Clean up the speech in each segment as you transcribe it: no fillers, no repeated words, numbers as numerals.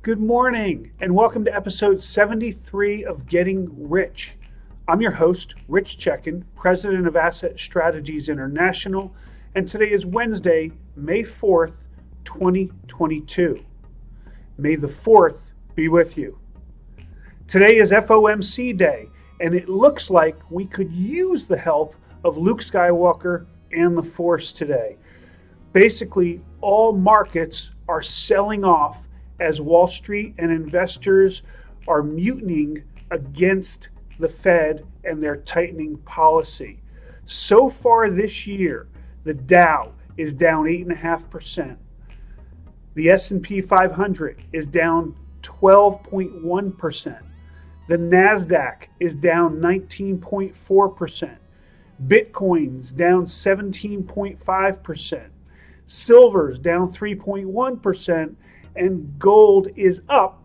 Good morning, and welcome to episode 73 of Getting Rich. I'm your host, Rich Checkan, president of Asset Strategies International, and today is Wednesday, May 4th, 2022. May the 4th be with you. Today is FOMC Day, and it looks like we could use the help of Luke Skywalker and the Force today. Basically, all markets are selling off as Wall Street and investors are mutinying against the Fed and their tightening policy. So far this year, the Dow is down 8.5%. The S&P 500 is down 12.1%. The NASDAQ is down 19.4%. Bitcoin's down 17.5%. Silver's down 3.1%. And gold is up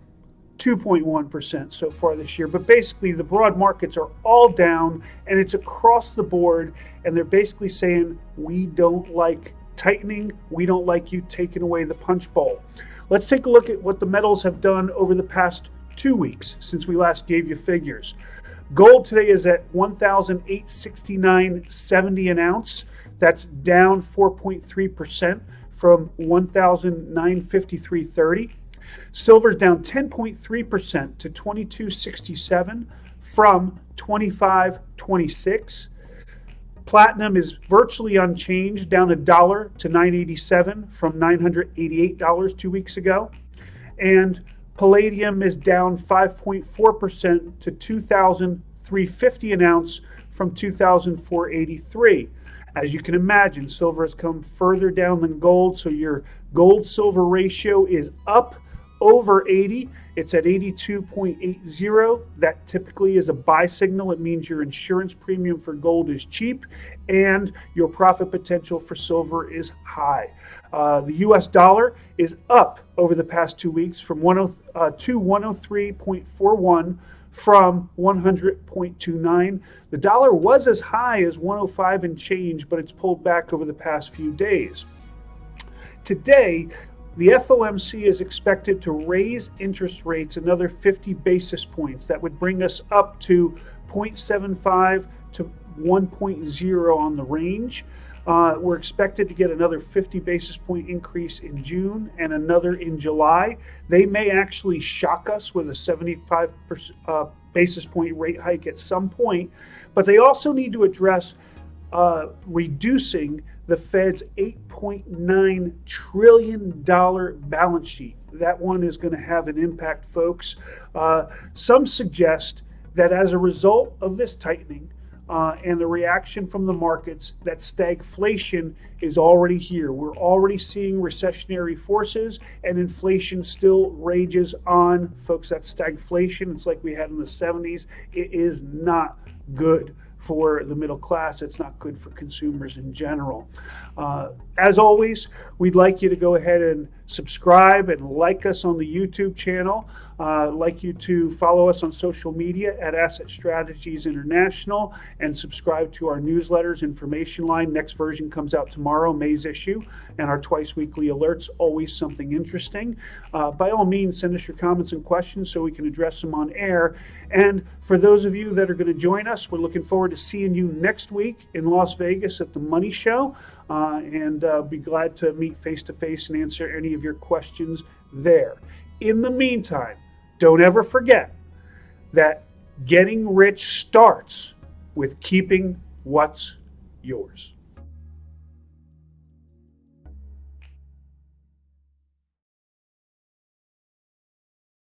2.1% so far this year. But basically, the broad markets are all down, and it's across the board. And they're basically saying, we don't like tightening. We don't like you taking away the punch bowl. Let's take a look at what the metals have done over the past 2 weeks since we last gave you figures. Gold today is at $1,869.70 an ounce. That's down 4.3%. from $1,953.30. Silver's down 10.3% to $22.67 from $25.26. Platinum is virtually unchanged, down $1 to $987 from $988 2 weeks ago. And Palladium is down 5.4% to $2,350 an ounce from $2,483. As you can imagine, silver has come further down than gold, so your gold-silver ratio is up over 80. It's at 82.80. That typically is a buy signal. It means your insurance premium for gold is cheap and your profit potential for silver is high. The US dollar is up over the past 2 weeks from 103.41 from 100.29. The dollar was as high as 105 and change, but it's pulled back over the past few days. Today, the FOMC is expected to raise interest rates another 50 basis points. That would bring us up to 0.75 to 1.0 on the range. We're expected to get another 50 basis point increase in June and another in July. They may actually shock us with a 75 basis point rate hike at some point, but they also need to address reducing the Fed's $8.9 trillion balance sheet. That one is going to have an impact, folks. Some suggest that as a result of this tightening, and the reaction from the markets, that stagflation is already here. We're already seeing recessionary forces, and inflation still rages on. Folks, that's stagflation. It's like we had in the 70s. It is not good for the middle class. It's not good for consumers in general. As always, we'd like you to go ahead and subscribe and like us on the YouTube channel. Like you to follow us on social media at Asset Strategies International and subscribe to our newsletters, information line. Next version comes out tomorrow, May's issue, and our twice weekly alerts, always something interesting. By all means, send us your comments and questions so we can address them on air. And for those of you that are going to join us, we're looking forward to seeing you next week in Las Vegas at the Money Show, and be glad to meet face to face and answer any of your questions there. In the meantime, don't ever forget that getting rich starts with keeping what's yours.